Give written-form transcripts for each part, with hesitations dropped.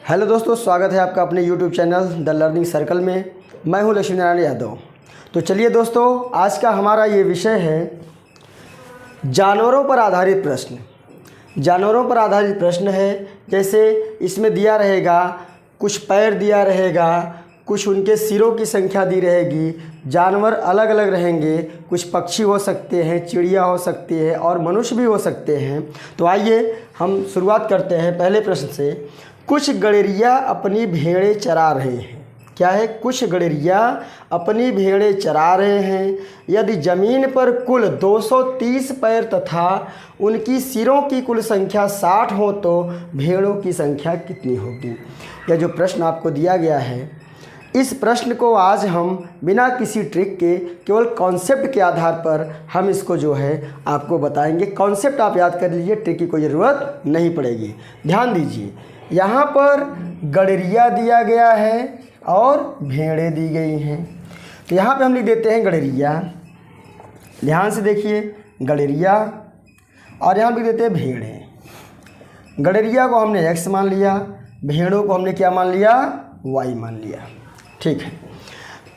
Hello दोस्तों, स्वागत है आपका अपने YouTube channel the learning circle में। मैं हूं लक्ष्मी नारायण यादव। तो चलिए दोस्तों, आज का हमारा ये विषय है जानवरों पर आधारित प्रश्न। जानवरों पर आधारित प्रश्न है, जैसे इसमें दिया रहेगा, कुछ पैर दिया रहेगा, कुछ उनके सिरों की संख्या दी रहेगी, जानवर अलग अलग रहेंगे, कुछ पक्षी हो सकते हैं, चिड़िया हो सकती है और मनुष्य भी हो सकते हैं। तो आइए हम शुरुआत करते हैं पहले प्रश्न से। कुछ गड़ेरिया अपनी भेड़ें चरा रहे हैं। क्या है? कुछ गड़ेरिया अपनी भेड़ें चरा रहे हैं। यदि ज़मीन पर कुल 230 पैर तथा उनकी सिरों की कुल संख्या 60 हो तो भेड़ों की संख्या कितनी होगी? यह जो प्रश्न आपको दिया गया है, इस प्रश्न को आज हम बिना किसी ट्रिक के केवल कॉन्सेप्ट के आधार पर हम इसको जो है आपको बताएंगे। कॉन्सेप्ट आप याद कर लीजिए, ट्रिक की कोई ज़रूरत नहीं पड़ेगी। ध्यान दीजिए, यहाँ पर गड़ेरिया दिया गया है और भेड़ें दी गई हैं। तो यहाँ पे हम लिख देते हैं गड़ेरिया। ध्यान से देखिए, गड़ेरिया, और यहाँ लिख देते हैं भेड़ें। गड़ेरिया को हमने x मान लिया, भेड़ों को हमने क्या मान लिया? y मान लिया। ठीक है।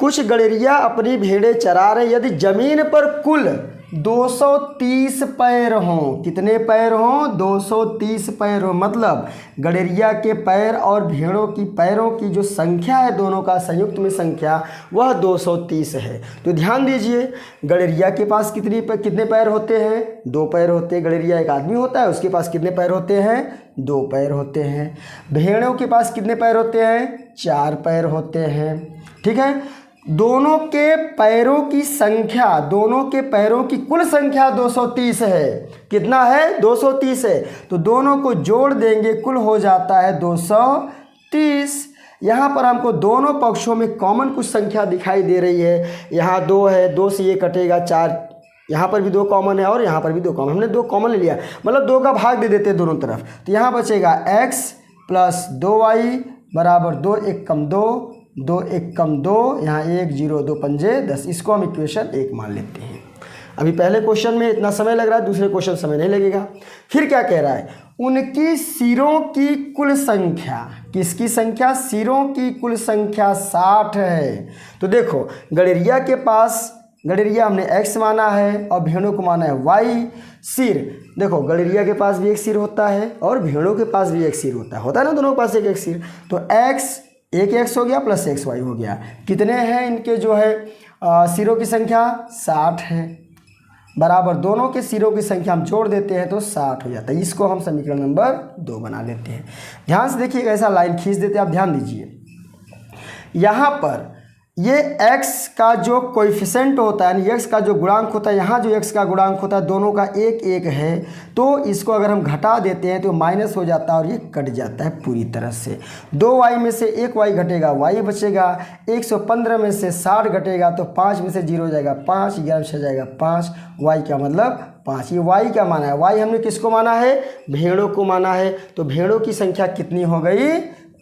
कुछ गड़ेरिया अपनी भेड़ें चरा रहे। यदि ज़मीन पर कुल 230 पैर हों। कितने पैर हों? 230 पैर हों। मतलब गड़ेरिया के पैर और भेड़ों की पैरों की जो संख्या है, दोनों का संयुक्त में संख्या, वह 230 है। तो ध्यान दीजिए, गड़ेरिया के पास कितने पैर होते हैं? 2 पैर होते हैं। गड़ेरिया एक आदमी होता है, उसके पास कितने पैर होते हैं? 2 पैर होते हैं। भेड़ों के पास कितने पैर होते हैं? 4 पैर होते हैं। ठीक है। दोनों के पैरों की संख्या, दोनों के पैरों की कुल संख्या 230 है। कितना है? 230 है। तो दोनों को जोड़ देंगे, कुल हो जाता है 230। यहाँ पर हमको दोनों पक्षों में कॉमन कुछ संख्या दिखाई दे रही है। यहाँ 2 है, 2 से ये कटेगा 4, यहाँ पर भी 2 कॉमन है और यहाँ पर भी 2 कॉमन। हमने 2 कॉमन ले लिया, मतलब 2 का भाग दे देते हैं दोनों तरफ। तो यहाँ बचेगा x प्लस 2y बराबर 2 1 कम 2, 2 1 कम 2, यहाँ 1 0 2 पंजे 10। इसको हम इक्वेशन 1 मान लेते हैं। अभी पहले क्वेश्चन में इतना समय लग रहा है, दूसरे क्वेश्चन समय नहीं लगेगा। फिर क्या कह रहा है? उनकी सिरों की कुल संख्या। किसकी संख्या? सिरों की कुल संख्या 60 है। तो देखो, गड़ेरिया के पास, गड़ेरिया हमने x माना है और भेड़ों को माना है y। सिर, देखो गड़ेरिया के पास भी एक सिर होता है और भेड़ों के पास भी एक सिर होता है ना, दोनों के पास एक एक सिर। तो एक x हो गया प्लस xy हो गया। कितने हैं इनके जो है सिरों की संख्या? 60 है। बराबर दोनों के सिरों की संख्या हम जोड़ देते हैं तो 60 हो जाता है। इसको हम समीकरण नंबर 2 बना लेते हैं। ध्यान से देखिए, ऐसा लाइन खींच देते हैं। आप ध्यान दीजिए, यहाँ पर ये x का जो कोएफिशिएंट होता है, यानी x का जो गुणांक होता है, यहाँ जो x का गुणांक होता है, दोनों का 1 1 है। तो इसको अगर हम घटा देते हैं तो माइनस हो जाता है और ये कट जाता है पूरी तरह से। 2y में से 1y घटेगा, y बचेगा। 115 में से 60 घटेगा तो 5 में से 0 हो जाएगा 5, 11 से जाएगा 5, y का मतलब 5। ये y क्या माना है? y हमने किसको माना है? भेड़ों को माना है। तो भेड़ों की संख्या कितनी हो गई?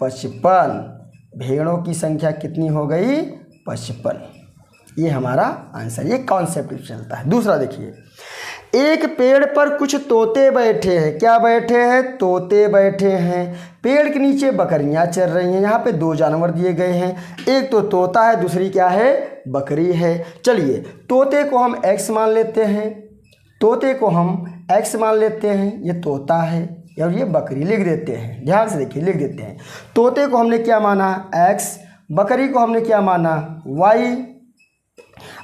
55। भेड़ों की संख्या कितनी हो गई? 55। ये हमारा आंसर। ये कॉन्सेप्ट चलता है। दूसरा देखिए, एक पेड़ पर कुछ तोते बैठे हैं। क्या बैठे हैं? तोते बैठे हैं। पेड़ के नीचे बकरियां चर रही हैं। यहाँ पे 2 जानवर दिए गए हैं, एक तो तोता है, दूसरी क्या है? बकरी है। चलिए, तोते को हम x मान लेते हैं, तोते को हम x मान लेते हैं। ये तोता है और ये बकरी लिख देते हैं। ध्यान से देखिए, लिख देते हैं। तोते को हमने क्या माना? x। बकरी को हमने क्या माना? y।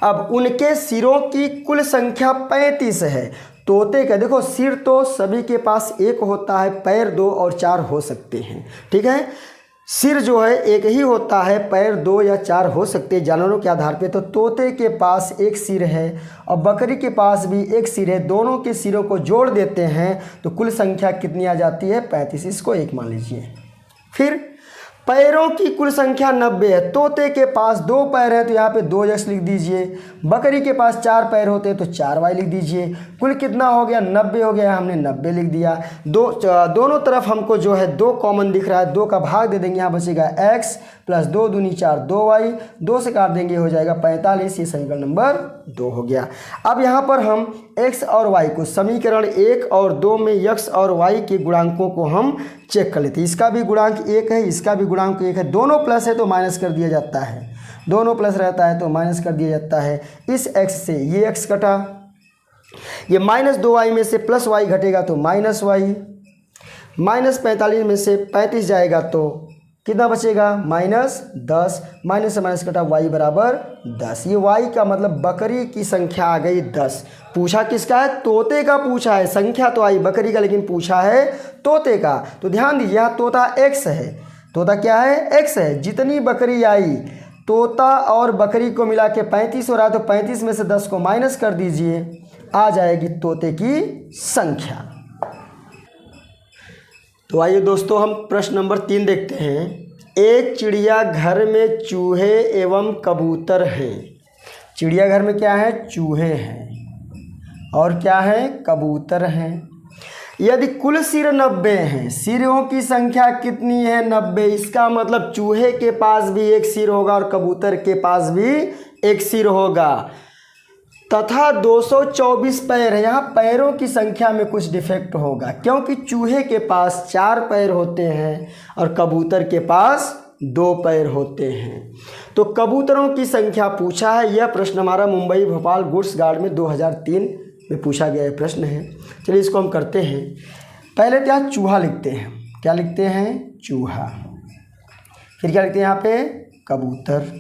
अब उनके सिरों की कुल संख्या 35 है। तोते का देखो, सिर तो सभी के पास एक होता है, पैर 2 और 4 हो सकते हैं। ठीक है, सिर जो है एक ही होता है, पैर 2 या 4 हो सकते हैं जानवरों के आधार पे। तो तोते के पास एक सिर है और बकरी के पास भी एक सिर है। दोनों के सिरों को जोड़ देते हैं तो कुल संख्या कितनी आ जाती है? 35। इसको 1 मान लीजिए। फिर पैरों की कुल संख्या 90 है। तोते के पास 2 पैर है तो यहाँ पे 2x लिख दीजिए। बकरी के पास 4 पैर होते हैं तो 4y लिख दीजिए। कुल कितना हो गया? 90 हो गया। हमने 90 लिख दिया। दोनों तरफ हमको जो है 2 कॉमन दिख रहा है, 2 का भाग दे देंगे, यहाँ बचेगा x प्लस 2 दूनी 4 2y, 2 से काट देंगे हो जाएगा 45। ये समीकरण नंबर 2 हो गया। अब यहाँ पर हम x और y को समीकरण 1 और 2 में x और y के गुणांकों को हम चेक कर लेते हैं। इसका भी गुणांक 1 है, इसका भी गुणांक 1 है। दोनों प्लस है तो माइनस कर दिया जाता है, दोनों प्लस रहता है तो माइनस कर दिया जाता है। इस x से ये x कटा, ये माइनस 2y में से प्लस y घटेगा तो माइनस y, माइनस 45 में से 35 जाएगा तो कितना बचेगा? -10। माइनस से माइनस कटा y बराबर 10। ये y का मतलब बकरी की संख्या आ गई 10। पूछा किसका है? तोते का पूछा है। संख्या तो आई बकरी का, लेकिन पूछा है तोते का। तो ध्यान दीजिए, यहाँ तोता x है। तोता क्या है? x है। जितनी बकरी आई, तोता और बकरी को मिला के 35 हो रहा है, तो 35 में से 10 को माइनस कर दीजिए, आ जाएगी तोते की संख्या। तो आइए दोस्तों हम प्रश्न नंबर 3 देखते हैं। एक चिड़िया घर में चूहे एवं कबूतर हैं। चिड़ियाघर में क्या है? चूहे हैं और क्या है? कबूतर हैं। यदि कुल सिर 90 हैं, सिरों की संख्या कितनी है? 90। इसका मतलब चूहे के पास भी एक सिर होगा और कबूतर के पास भी एक सिर होगा, तथा 224 पैर है। यहाँ पैरों की संख्या में कुछ डिफेक्ट होगा, क्योंकि चूहे के पास 4 पैर होते हैं और कबूतर के पास 2 पैर होते हैं। तो कबूतरों की संख्या पूछा है। यह प्रश्न हमारा मुंबई भोपाल गुड्स गार्ड में 2003 में पूछा गया प्रश्न है। चलिए इसको हम करते हैं। पहले तो यहाँ चूहा लिखते हैं। क्या लिखते हैं? चूहा। फिर क्या लिखते हैं यहाँ पे? कबूतर।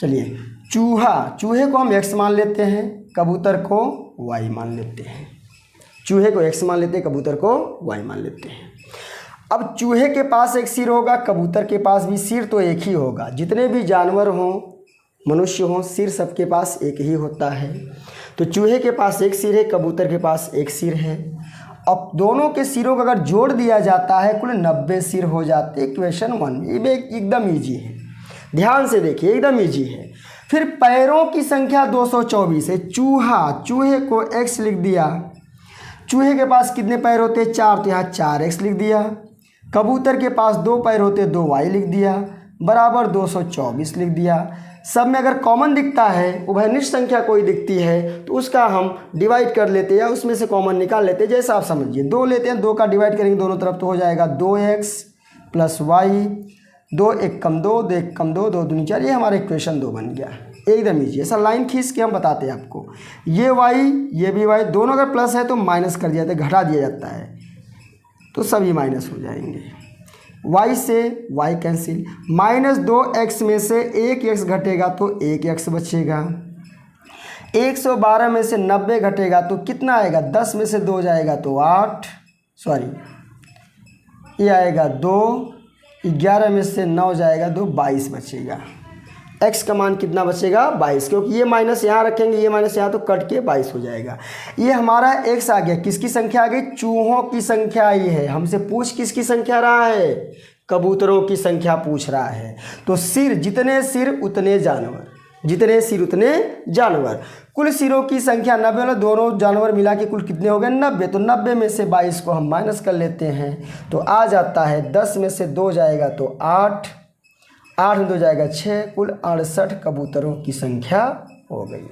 चलिए, चूहे को हम x मान लेते हैं, कबूतर को y मान लेते हैं। चूहे को x मान लेते हैं, कबूतर को y मान लेते हैं। अब चूहे के पास एक सिर होगा, कबूतर के पास भी सिर तो एक ही होगा। जितने भी जानवर हों, मनुष्य हों, सिर सबके पास एक ही होता है। तो चूहे के पास एक सिर है, कबूतर के पास एक सिर है। अब दोनों के सिरों को अगर जोड़ दिया जाता है, कुल 90 सिर हो जाते। क्वेश्चन 1 ये एकदम ईजी है, ध्यान से देखिए, एकदम ईजी है। फिर पैरों की संख्या 224 है। चूहे को x लिख दिया। चूहे के पास कितने पैर होते हैं? 4, तो यहाँ 4x लिख दिया। कबूतर के पास 2 पैर होते, 2y लिख दिया, बराबर 224 लिख दिया। सब में अगर कॉमन दिखता है, उभयनिष्ठ संख्या कोई दिखती है, तो उसका हम डिवाइड कर लेते हैं या उसमें से कॉमन निकाल लेते हैं, जैसा आप समझिए। 2 लेते हैं, 2 का डिवाइड करेंगे दोनों तरफ तो हो जाएगा 2x प्लस y, 2 1 कम 2, 2 1 कम 2, 2 दूनी 4। ये हमारा इक्वेशन 2 बन गया। एकदम ईजी। ऐसा लाइन खींच के हम बताते हैं आपको। ये y, ये भी y, दोनों अगर प्लस है तो माइनस कर दिया जाता है, घटा दिया जाता है, तो सभी माइनस हो जाएंगे। y से y कैंसिल। -2x में से 1x घटेगा तो 1x बचेगा। 112 में से 90 घटेगा तो कितना आएगा? 10 में से 2 जाएगा तो 8, ये आएगा 2। 11 में से 9 जाएगा तो 22 बचेगा। x का मान कितना बचेगा? 22, क्योंकि ये माइनस यहाँ रखेंगे, ये माइनस यहाँ, तो कट के 22 हो जाएगा। ये हमारा x आ गया। किसकी संख्या आ गई? चूहों की संख्या आई है। हमसे पूछ किसकी संख्या रहा है? कबूतरों की संख्या पूछ रहा है। तो सिर, जितने सिर उतने जानवर, जितने सिर उतने जानवर। कुल सिरों की संख्या 90 वाला, दोनों जानवर मिला के कुल कितने हो गए? 90। तो 90 में से 22 को हम माइनस कर लेते हैं, तो आ जाता है 10 में से 2 जाएगा तो 8, 8 में 2 जाएगा 6, कुल 68 कबूतरों की संख्या हो गई।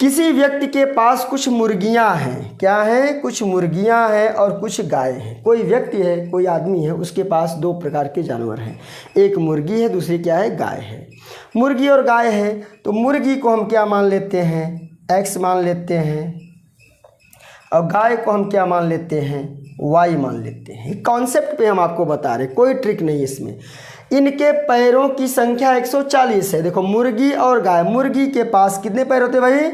किसी व्यक्ति के पास कुछ मुर्गियां हैं। क्या है? कुछ मुर्गियां हैं और कुछ गाय हैं। कोई व्यक्ति है, कोई आदमी है, उसके पास 2 प्रकार के जानवर हैं। एक मुर्गी है, दूसरी क्या है? गाय है। मुर्गी और गाय है, तो मुर्गी को हम क्या मान लेते हैं? x मान लेते हैं, और गाय को हम क्या मान लेते हैं? y मान लेते हैं। कॉन्सेप्ट पे हम आपको बता रहे, कोई ट्रिक नहीं इसमें। इनके पैरों की संख्या 140 है। देखो, मुर्गी और गाय, मुर्गी के पास कितने पैर होते हैं भाई?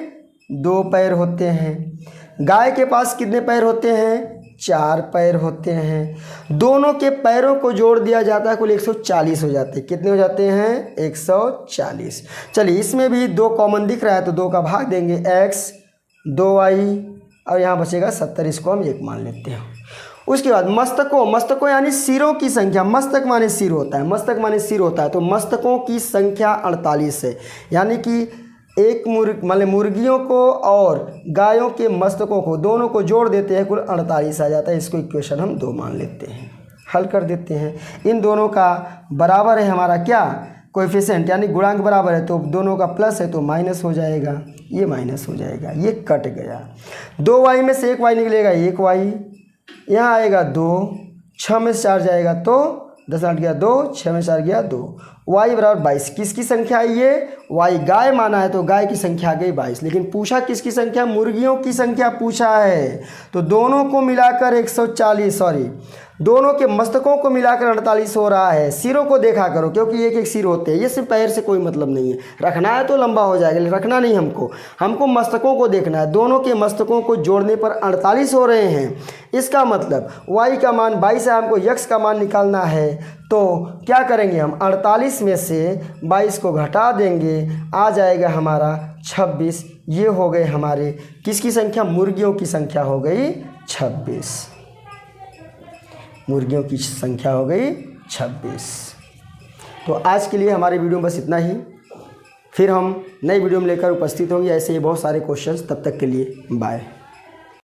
2 पैर होते हैं। गाय के पास कितने पैर होते हैं? 4 पैर होते हैं। दोनों के पैरों को जोड़ दिया जाता है, कुल 140 हो जाते हैं। कितने हो जाते हैं? 140। चलिए, इसमें भी 2 कॉमन दिख रहा है, तो 2 का भाग देंगे, x 2y, और यहाँ बचेगा 70, इसको हम 1 मान लेते हैं। उसके बाद मस्तकों यानी सिरों की संख्या, मस्तक माने सिर होता है, मस्तक माने सिर होता है, तो मस्तकों की संख्या 48 है। यानी कि एक मुर्गियों को और गायों के मस्तकों को दोनों को जोड़ देते हैं, कुल 48 आ जाता है। इसको इक्वेशन हम 2 मान लेते हैं, हल कर देते हैं। इन दोनों का बराबर है हमारा क्या, कोएफिशिएंट यानी गुणांक बराबर है, तो दोनों का प्लस है तो माइनस हो जाएगा, ये माइनस हो जाएगा, ये कट गया। 2y में से 1y निकलेगा, 1y यहाँ आएगा 2, 6 में से 4 जाएगा तो 10 8 गया 2, 6 में 4 गया 2, y बराबर 22। किसकी संख्या है ये, y गाय माना है तो गाय की संख्या आ गई 22। लेकिन पूछा किसकी संख्या, मुर्गियों की संख्या पूछा है, तो दोनों को मिलाकर 140, दोनों के मस्तकों को मिलाकर 48 हो रहा है। सिरों को देखा करो क्योंकि एक एक सिर होते हैं, ये सिर्फ पैर से कोई मतलब नहीं है। रखना है तो लंबा हो जाएगा, लेकिन रखना नहीं, हमको मस्तकों को देखना है। दोनों के मस्तकों को जोड़ने पर 48 हो रहे हैं। इसका मतलब y का मान 22 है, हमको x का मान निकालना है। तो क्या करेंगे हम, 48 में से 22 को घटा देंगे, आ जाएगा हमारा 26। ये हो गए हमारे किसकी संख्या, मुर्गियों की संख्या हो गई 26, मुर्गियों की संख्या हो गई 26। तो आज के लिए हमारे वीडियो में बस इतना ही, फिर हम नई वीडियो में लेकर उपस्थित होंगे ऐसे ही बहुत सारे क्वेश्चंस। तब तक के लिए बाय।